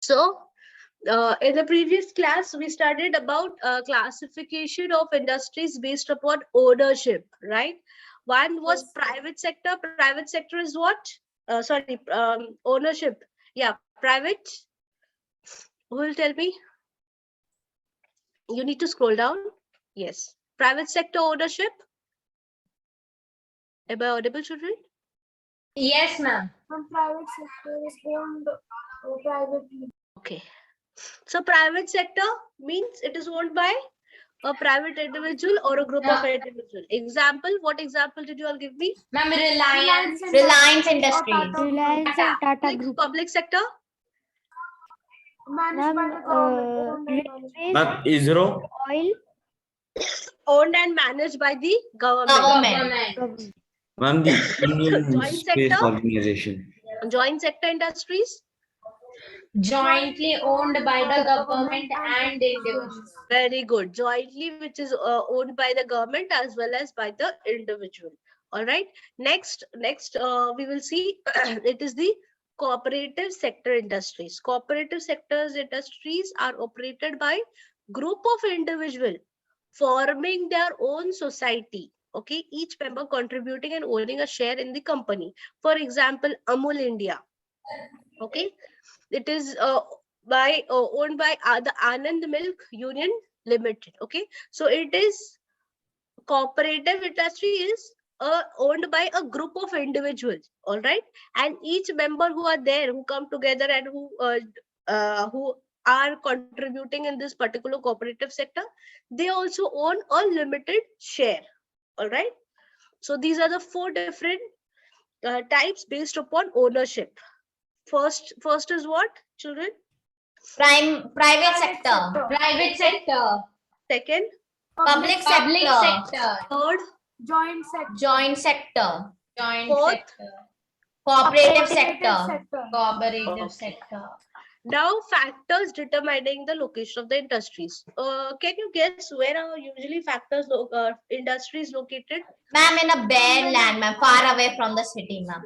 So in the previous class, we studied about classification of industries based upon ownership, right? One was private sector. Private sector is what? Sorry, ownership. Yeah, private. Who will tell me? You need to scroll down. Yes. Private sector ownership. Am I audible, children? Yes, ma'am. Private sector is owned privately. Okay. So private sector means it is owned by a private individual or a group of individual. Example, what example did you all give me? Ma'am, Reliance Industries. Reliance and Tata Group. Public sector? Managed by the government. Ma'am, ISRO. Oil. Owned and managed by the government. Ma'am, the Indian Joint Space sector? Organization. Joint sector industries? Jointly owned by the government and individuals. Very good. Jointly, which is owned by the government as well as by the individual. All right. Next, we will see it is the cooperative sector industries. Cooperative sectors industries are operated by group of individual forming their own society. Okay, each member contributing and owning a share in the company. For example, Amul India. Okay, it is owned by the Anand Milk Union Limited. Okay, so it is cooperative industry is owned by a group of individuals. All right, and each member who are there, who come together and who are contributing in this particular cooperative sector, they also own a limited share. All right, so these are the four different types based upon ownership. First is what, children? Private sector. Private sector. Second? Public sector. Third? Joint sector. Joint sector. Fourth? Sector. Cooperative sector. sector. Cooperative sector. Now, factors determining the location of the industries. Can you guess where are usually industries located? Ma'am, in a bare land, ma'am, far away from the city, ma'am.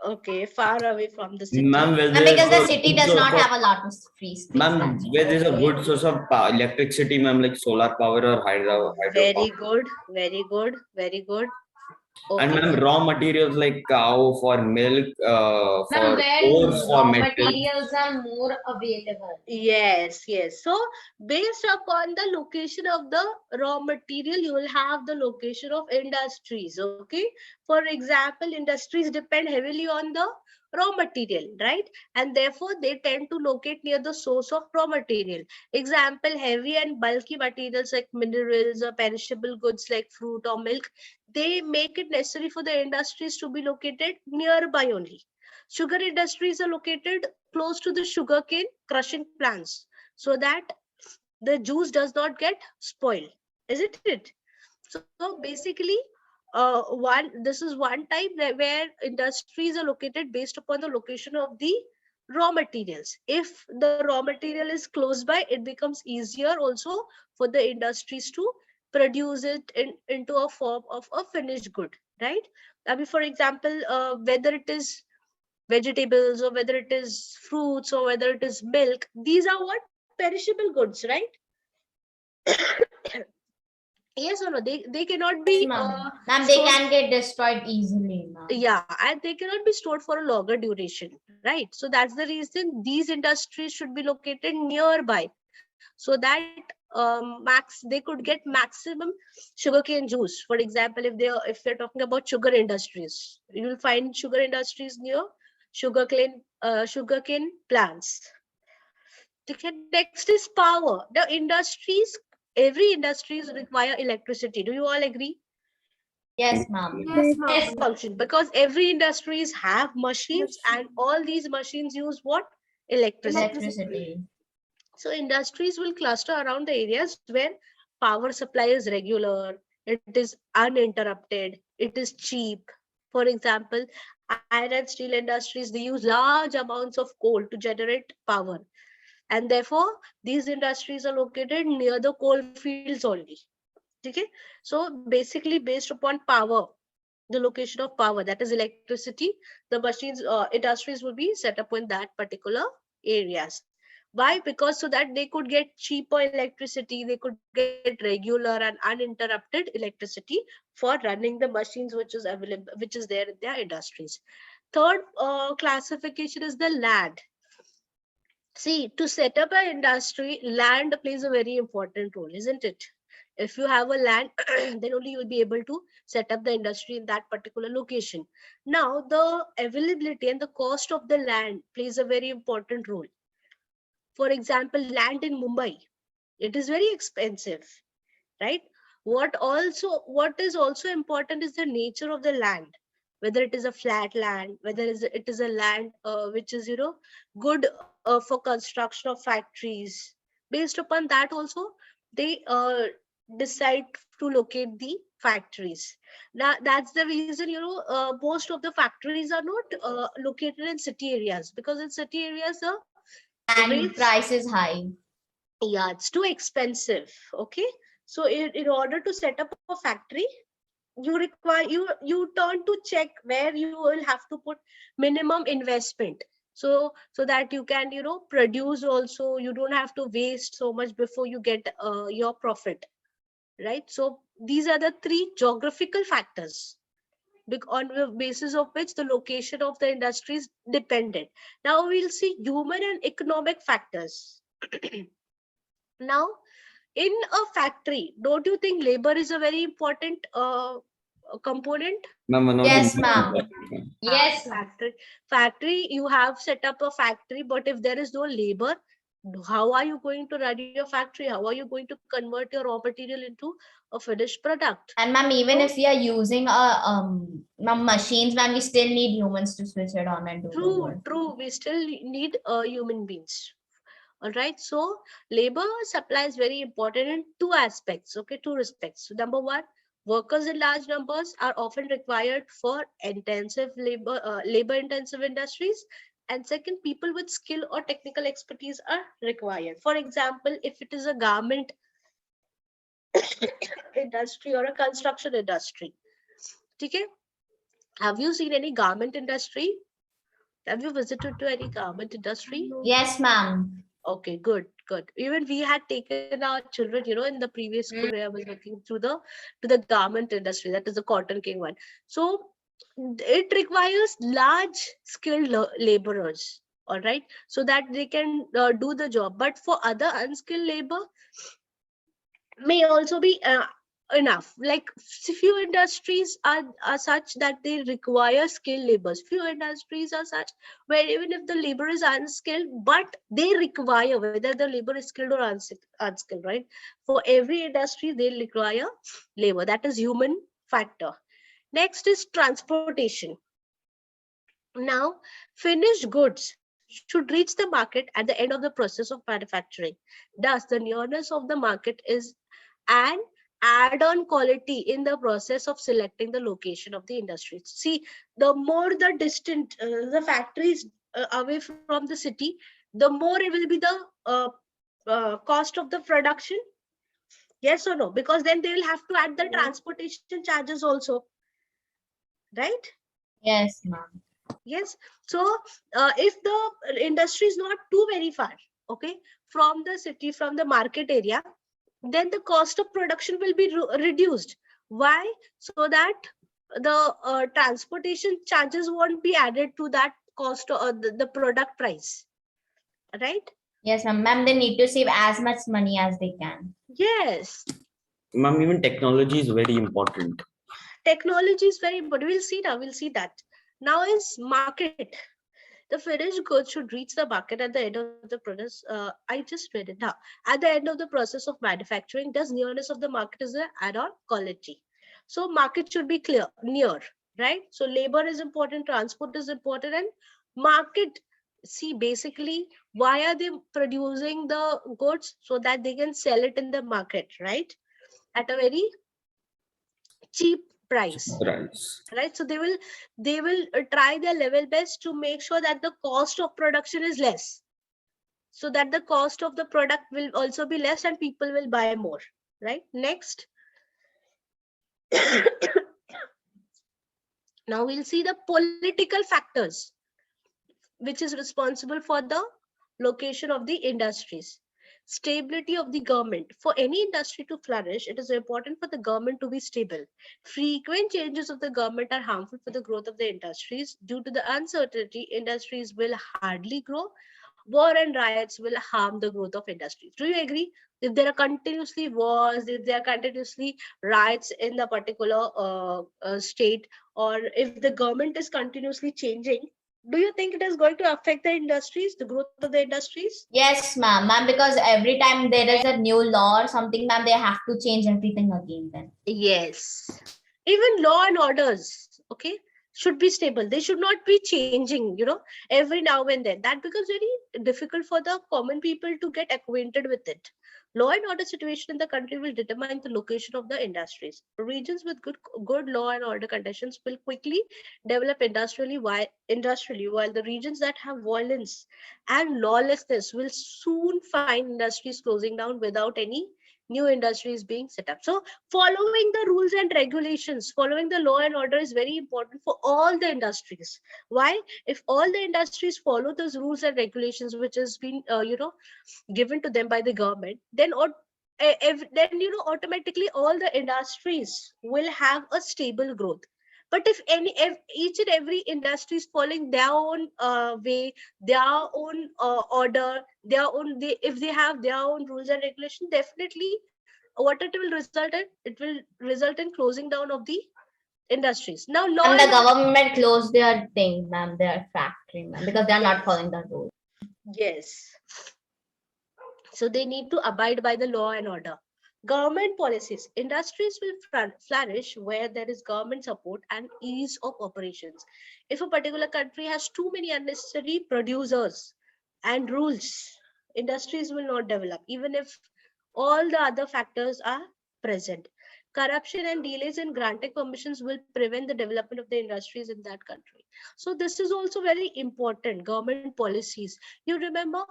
Okay, far away from the city. Ma'am, Because the city does not have a lot of free space. Ma'am, where there's a good source of electricity, ma'am, like solar power or hydro Very power. good, very good, very good. Okay. And ma'am, raw materials like cow for milk, for ores for metal. Materials are more available. Yes. So based upon the location of the raw material, you will have the location of industries. Okay. For example, industries depend heavily on the raw material, right? And therefore they tend to locate near the source of raw material. Example, heavy and bulky materials like minerals or perishable goods like fruit or milk, they make it necessary for the industries to be located nearby only. Sugar industries are located close to the sugarcane crushing plants so that the juice does not get spoiled, isn't it? So basically, this is one type where industries are located based upon the location of the raw materials. If the raw material is close by, it becomes easier also for the industries to produce it into a form of a finished good, right? I mean, for example, whether it is vegetables or whether it is fruits or whether it is milk, these are what? Perishable goods, right? Yes or no? They cannot be Ma'am, they can get destroyed easily. Yeah, and they cannot be stored for a longer duration, right? So that's the reason these industries should be located nearby, so that they could get maximum sugarcane juice. For example, if they're talking about sugar industries, you will find sugar industries near sugarcane plants. Next is power. Every industries require electricity. Do you all agree? Yes, ma'am. Yes, Function, because every industries have machines and all these machines use what? Electricity. So industries will cluster around the areas where power supply is regular, it is uninterrupted, it is cheap. For example, iron and steel industries, they use large amounts of coal to generate power. And therefore, these industries are located near the coal fields only. Okay? So basically based upon power, the location of power, that is electricity, the machines, industries will be set up in that particular areas. Why? Because so that they could get cheaper electricity, they could get regular and uninterrupted electricity for running the machines which is available, which is there in their industries. Third classification is the land. See, to set up an industry, land plays a very important role, isn't it? If you have a land, then only you will be able to set up the industry in that particular location. Now, the availability and the cost of the land plays a very important role. For example, land in Mumbai, it is very expensive, right? What is also important is the nature of the land, whether it is a flat land, whether it is a land which is good for construction of factories. Based upon that also, they decide to locate the factories. That's the reason most of the factories are not located in city areas, because in city areas the And rates, price is high. yeah, it's too expensive. Okay, so in order to set up a factory, you turn to check where you will have to put minimum investment, so that you can produce also. You don't have to waste so much before you get your profit, right? So these are the three geographical factors on the basis of which the location of the industry is dependent. Now we'll see human and economic factors. Now, in a factory, don't you think labor is a very important component? Ma'am, one of the Yes, most ma'am. important one. Yes. Factory, you have set up a factory, but if there is no labor, how are you going to run your factory? How are you going to convert your raw material into a finished product? And ma'am, even So, if we are using ma'am, machines, ma'am, we still need humans to switch it on and do the work. true, we still need human beings. All right, so labor supply is very important in two aspects, okay, two respects. So number one, workers in large numbers are often required for intensive labor intensive industries. And second, people with skill or technical expertise are required. For example, if it is a garment industry or a construction industry, okay, have you seen any garment industry? Have you visited to any garment industry? Yes, ma'am. Okay, good. Even we had taken our children, in the previous school where I was working, to the garment industry, that is the Cotton King one. So it requires large skilled laborers, all right, so that they can do the job. But for other unskilled labor, may also be enough. Like few industries are such that they require skilled laborers. Few industries are such where even if the labor is unskilled, but they require, whether the labor is skilled or unskilled, right? For every industry, they require labor. That is human factor. Next is transportation. Now, finished goods should reach the market at the end of the process of manufacturing. Thus, the nearness of the market is an add-on quality in the process of selecting the location of the industry. See, the more the distant the factories away from the city, the more it will be the cost of the production. Yes or no? Because then they will have to add the transportation charges also, right? Yes, ma'am. Yes. So if the industry is not too very far, okay, from the city, from the market area, then the cost of production will be reduced. Why? So that the transportation charges won't be added to that cost or the product price, right? Yes, ma'am. Ma'am, they need to save as much money as they can. Yes. Ma'am, even technology is very important. Technology is very important. We'll see that. Now is market. The finished goods should reach the market at the end of the process. I just read it now. At the end of the process of manufacturing, thus nearness of the market is an add-on quality. So market should be clear, near, right? So labor is important, transport is important, and market. See, basically, why are they producing the goods? So that they can sell it in the market, right? At a very cheap price. Right. Right, so they will try their level best to make sure that the cost of production is less, so that the cost of the product will also be less and people will buy more, right? Next. Now we'll see the political factors which is responsible for the location of the industries. Stability of the government. For any industry to flourish, it is important for the government to be stable. Frequent changes of the government are harmful for the growth of the industries. Due to the uncertainty, industries will hardly grow. War and riots will harm the growth of industries. Do you agree? If there are continuously wars, if there are continuously riots in the particular state, or if the government is continuously changing, do you think it is going to affect the industries, the growth of the industries? Yes, ma'am, because every time there is a new law or something, ma'am, they have to change everything again then. Yes. Even law and orders, okay, should be stable. They should not be changing, every now and then. That becomes very difficult for the common people to get acquainted with it. Law and order situation in the country will determine the location of the industries. Regions with good law and order conditions will quickly develop industrially, while the regions that have violence and lawlessness will soon find industries closing down without any new industries being set up. So following the rules and regulations, following the law and order is very important for all the industries. Why? If all the industries follow those rules and regulations which has been given to them by the government, then automatically all the industries will have a stable growth. But if each and every industry is following their own way, their own order, if they have their own rules and regulations, definitely what it will result in, it will result in closing down of the industries. Now law And the and order, government closed their thing, ma'am, their factory, ma'am, because they are not following the rules. yes, so they need to abide by the law and order. Government policies. Industries will flourish where there is government support and ease of operations. If a particular country has too many unnecessary producers and rules, industries will not develop, even if all the other factors are present. Corruption and delays in granting permissions will prevent the development of the industries in that country. So this is also very important, government policies. You remember,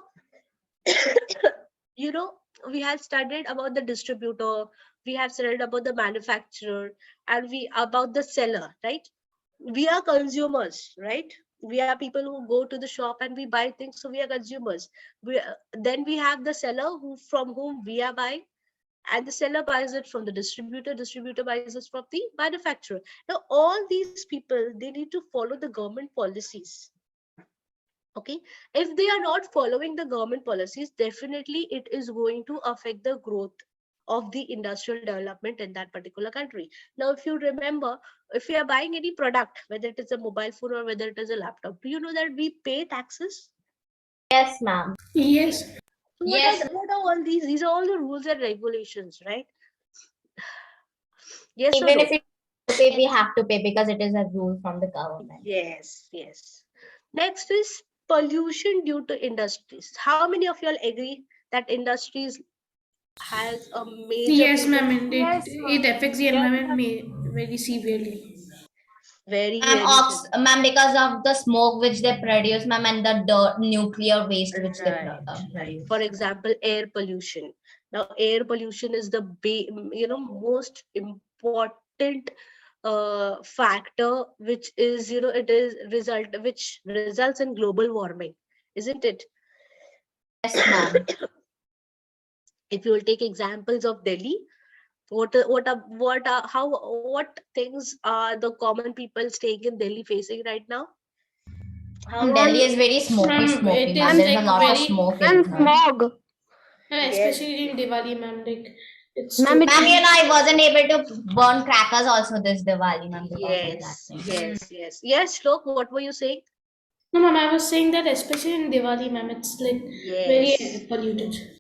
you know we have studied about the distributor, we have studied about the manufacturer, and we about the seller, right? We are consumers, right? We are people who go to the shop and we buy things, so we are consumers. Then we have the seller from whom we are buying, and the seller buys it from the distributor buys it from the manufacturer. Now all these people, they need to follow the government policies. Okay, if they are not following the government policies, definitely it is going to affect the growth of the industrial development in that particular country. Now if you remember, if you are buying any product, whether it is a mobile phone or whether it is a laptop, do you know that we pay taxes? Yes, ma'am. Yes. So Yes. what are all these are all the rules and regulations, right? Yes or Even no? if it pay, we have to pay because it is a rule from the government. Yes. Next is pollution due to industries. How many of you all agree that industries has a major Yes, piece of ma'am. And Yes, it affects the environment very severely. very Ma'am, because of the smoke which they produce, ma'am, and the dirt, nuclear waste which they right. produce. For example, air pollution. Now air pollution is the most important factor, which is it is which results in global warming, isn't it? Yes, ma'am. If you will take examples of Delhi, what things are the common people staying in Delhi facing right now? How are Delhi you? is very Ma'am, smoky, it ma'am. is There's a like lot of very, smoke and in her. smog. Yes. especially in Diwali, ma'am. Like it's Ma'am, too. Ma'am, I wasn't able to burn crackers also this Diwali, ma'am, because of that thing. Yes, Shlok, what were you saying? No, ma'am. I was saying that especially in Diwali, ma'am, it's like very Yes, polluted.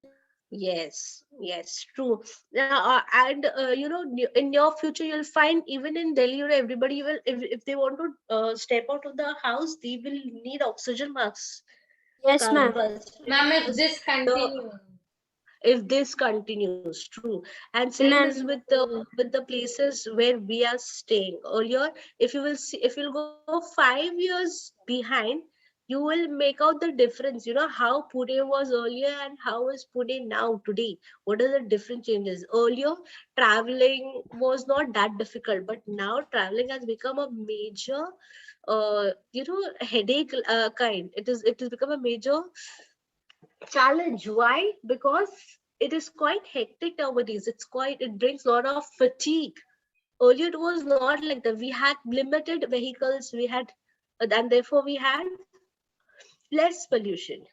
yes, true. Yeah, and in your future, you'll find even in Delhi, everybody will, if they want to step out of the house, they will need oxygen masks Yes, ma'am. compulsory, Ma'am, if because this the continues. if this continues, true. And same Ma'am, is with the places where we are staying earlier. If you'll go 5 years behind, you will make out the difference, how Pune was earlier and how is Pune now today. What are the different changes? Earlier traveling was not that difficult, but now traveling has become a major headache kind. It has become a major challenge. Why? Because it is quite hectic nowadays. It brings a lot of fatigue. Earlier it was not like that. We had limited vehicles, and therefore we had less pollution.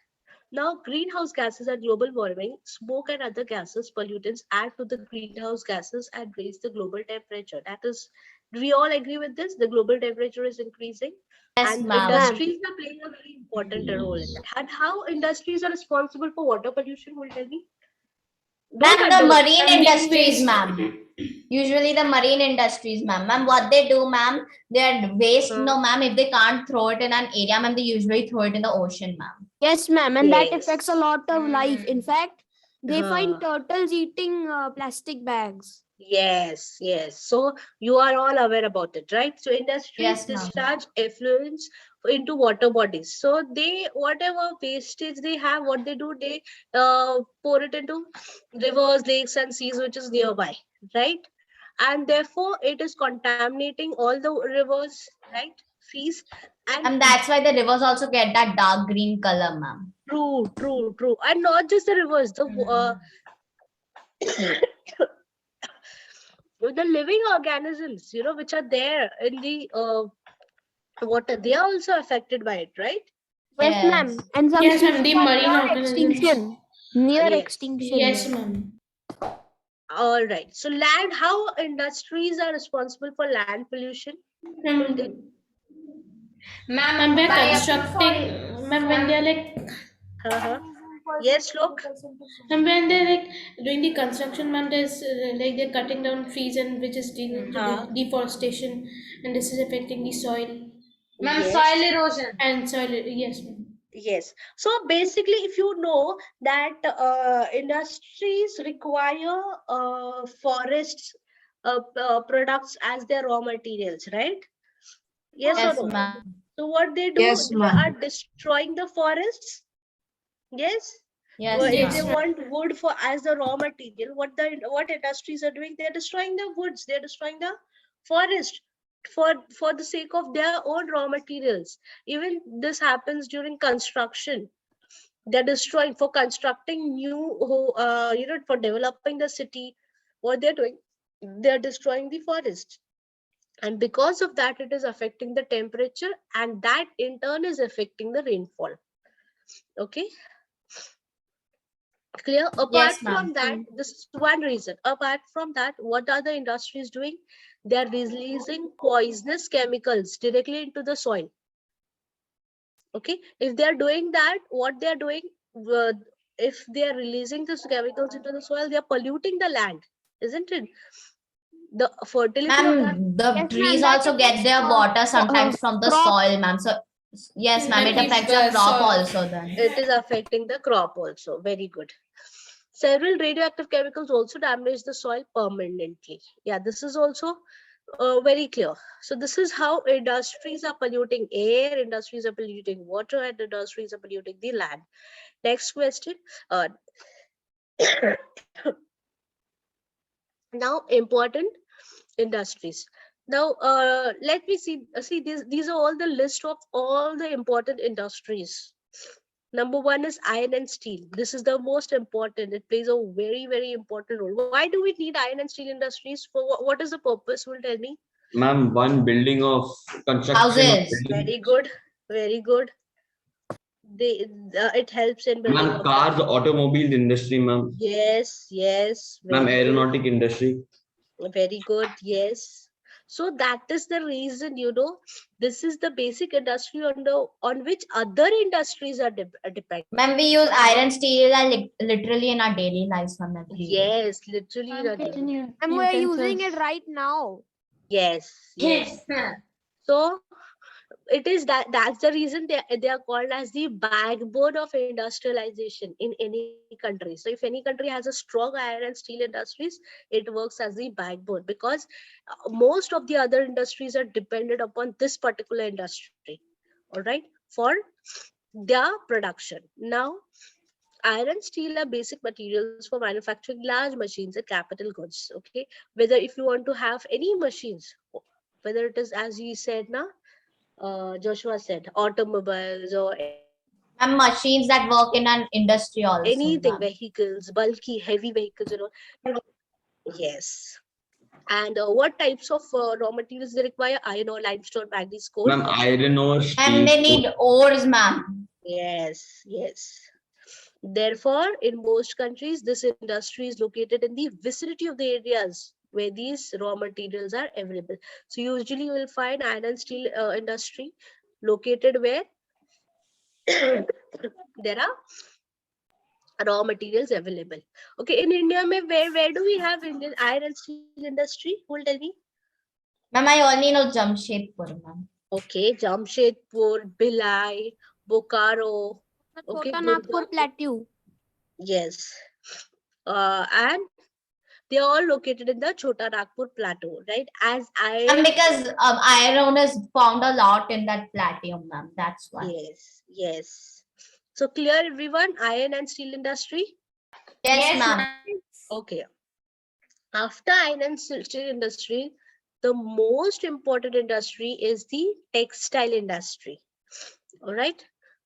Now, greenhouse gases are global warming. Smoke and other gases, pollutants add to the greenhouse gases and raise the global temperature. That is, do we all agree with this? The global temperature is increasing, Yes, and ma'am. industries are playing a very important role in that. And how industries are responsible for water pollution? Will tell me. Don't Ma'am, the undervalue. marine Dumping industries, waste. ma'am. Usually the marine industries, ma'am. Ma'am, what they do, ma'am, their waste, Huh? no, ma'am, if they can't throw it in an area, ma'am, they usually throw it in the ocean, ma'am. Yes, ma'am, and that Yes. affects a lot of life. In fact, they find Huh. turtles eating plastic bags. Yes, yes. So you are all aware about it, right? So industries Yes, ma'am. discharge effluents into water bodies. So they, whatever wastage they have, what they do, they pour it into rivers, lakes, and seas, which is nearby, right? And therefore, it is contaminating all the rivers, right? Seas, and And that's why the rivers also get that dark green color, ma'am. true, true, true. And not just the rivers, the living organisms, which are there in the water, they are also affected by it, right? Yes, ma'am, Yes. and some Yes, ma'am. species The are marine near organisms. extinction. Near Yes. extinction. Yes, ma'am. All right. So land, how industries are responsible for land pollution? Will they- Ma'am, we're constructing. Ma'am, when they're like, Uh-huh. Yes, look. and when they're like doing the construction, ma'am, there's like they're cutting down trees and which is leading to Huh. deforestation, and this is affecting the soil Yes. erosion. and soil. Yes, ma'am. Yes. So basically, if you know that industries require forests products as their raw materials, right? Yes or Yes, no? ma'am. So what they do, Yes, they ma'am. are destroying the forests. Yes. Yes, If they ma'am. want wood for as the raw material, what industries are doing? They're destroying the woods. They're destroying the forest for the sake of their own raw materials. Even this happens during construction. They're destroying for constructing for developing the city. What they're doing, they're destroying the forest, and because of that, it is affecting the temperature, and that in turn is affecting the rainfall. Okay. Clear? Apart Yes, from ma'am. that, this is one reason. Apart from that, what are the industries doing? They are releasing poisonous chemicals directly into the soil. Okay, if they are doing that, what they are doing, uh, if they are releasing these chemicals into the soil, they are polluting the land, isn't it? The fertility of that. Ma'am, the Yes, trees ma'am, that also get affects their water sometimes from the crop. soil, ma'am. So, yes, ma'am, it And affects the the crop soil. also then. It is affecting the crop also. Very good. Several radioactive chemicals also damage the soil permanently. Yeah, this is also very clear. So this is how industries are polluting air, industries are polluting water, and industries are polluting the land. Next question. Now, important industries. Now, let me see these are all the list of all the important industries. Number one is iron and steel. This is the most important. It plays a very, very important role. Why do we need iron and steel industries? For what is the purpose? Will tell me. Ma'am, one building of construction of Houses. building. Very good. Very good. It helps in building Ma'am, of cars, that. automobile industry, ma'am. Yes, yes. Ma'am, Very good. aeronautic industry. Very good. Yes. So that is the reason, this is the basic industry on which other industries are dependent. Ma'am, we use iron, steel, literally in our daily lives, ma'am. Every day. Yes, literally. And we're using it right now. Yes, yes. So it is that's the reason they are called as the backbone of industrialization in any country. So if any country has a strong iron and steel industries, it works as the backbone, because most of the other industries are dependent upon this particular industry, all right, for their production. Now, iron, steel are basic materials for manufacturing large machines and capital goods. Okay, whether if you want to have any machines, whether it is, as he said now, Joshua said, automobiles or any And machines that work in an industry also. Anything, ma'am. vehicles, bulky, heavy vehicles, Yes. And what types of raw materials they require? Iron ore, limestone, manganese, coal. Ma'am, iron ore, And steel. they need ores, ma'am. Yes, yes. Therefore, in most countries, this industry is located in the vicinity of the areas where these raw materials are available. So usually you will find iron and steel industry located where there are raw materials available. Okay, in India, where do we have Indian iron and steel industry? Who will tell me? Ma'am, I only know Jamshedpur, ma'am. Okay, Jamshedpur, Bhilai, Bokaro. Okay, Chota Nagpur Gurgaon. Plateau. Yes. And they are all located in the Chota Nagpur plateau, right? As And I because iron is found a lot in that plateau, ma'am. That's why. yes, yes. So clear, everyone. Iron and steel industry. Yes, ma'am. Okay. After iron and steel industry, the most important industry is the textile industry. All right.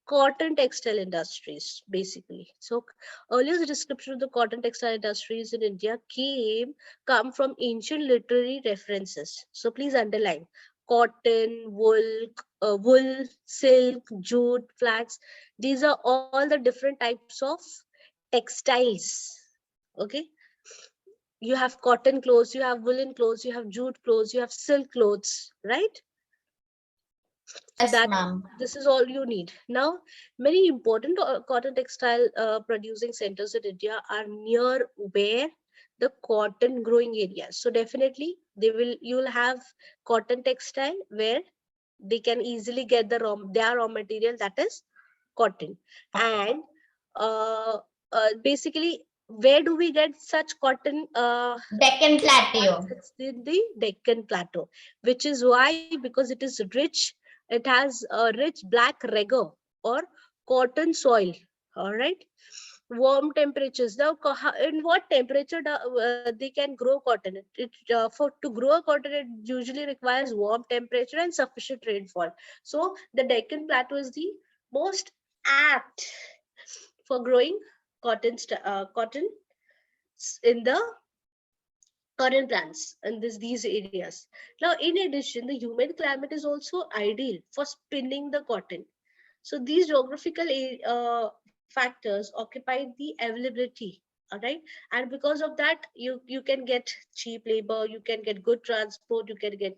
Cotton textile industries, basically. So earlier the description of the cotton textile industries in India come from ancient literary references. So please underline cotton, wool, silk, jute, flax. These are all the different types of textiles. Okay. You have cotton clothes, you have woolen clothes, you have jute clothes, you have silk clothes, right? So Yes, ma'am. this is all you need. Now, many important cotton textile producing centers in India are near where the cotton growing areas. So definitely you will have cotton textile where they can easily get their raw material, that is cotton. And basically, where do we get such cotton? Deccan Plateau. It's in the Deccan Plateau, which is why, because it is rich, it has a rich black regor or cotton soil. All right. Warm temperatures. Now, in what temperature they can grow cotton? To grow a cotton, it usually requires warm temperature and sufficient rainfall. So the Deccan Plateau is the most apt for growing cotton in the cotton plants in these areas. Now, in addition, the humid climate is also ideal for spinning the cotton. So these geographical factors occupy the availability. All right, and because of that, you can get cheap labor, you can get good transport, you can get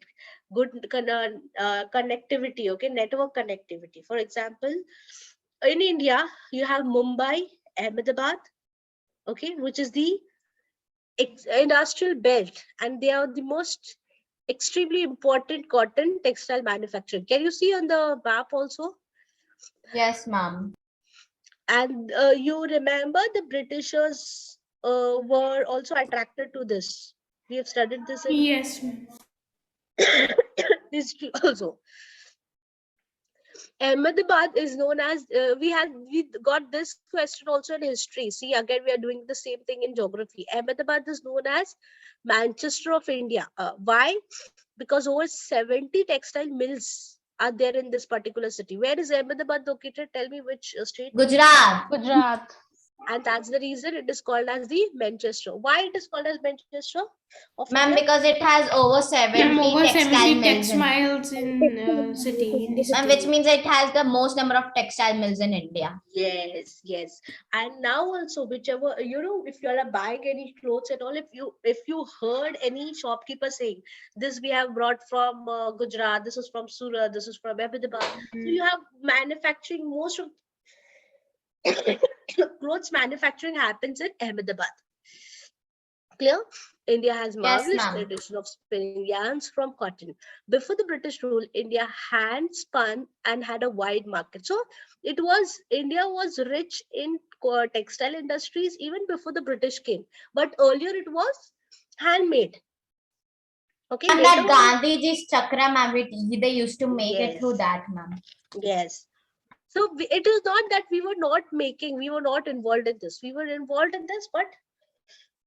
good connectivity. Okay, network connectivity. For example, in India, you have Mumbai, Ahmedabad. Okay, which is the industrial belt, and they are the most extremely important cotton textile manufacturing. Can you see on the map also? Yes, ma'am. And you remember the Britishers were also attracted to this. We have studied this in Yes, ma'am. history also. Ahmedabad is known as we got this question also in history. See, again we are doing the same thing in geography. Ahmedabad is known as Manchester of India. Why? Because over 70 textile mills are there in this particular city. Where is Ahmedabad located? Tell me which state. Gujarat. Gujarat. And that's the reason it is called as the Manchester. Why it is called as Manchester of Ma'am, India? because it has over 70 Ma'am, over textile 70 mills in. textiles in city in the Ma'am, city. which means it has the most number of textile mills in India. Yes, yes. And now also, whichever, if you are buying any clothes at all, if you heard any shopkeeper saying this we have brought from Gujarat, this is from Surat, this is from Ahmedabad. So you have manufacturing, most of clothes manufacturing happens in Ahmedabad. Clear? India has marvelous ma'am. tradition of spinning yarns from cotton. Before the British rule, India hand spun and had a wide market. So India was rich in textile industries even before the British came. But earlier it was handmade. Okay. And Later that on, Gandhiji's chakra, ma'am, they used to make it yes, through that, ma'am. yes. So it is not that we were not involved in this. We were involved in this, but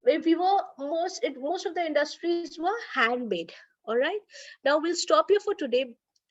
we were most of the industries were handmade. All right, now we'll stop here for today.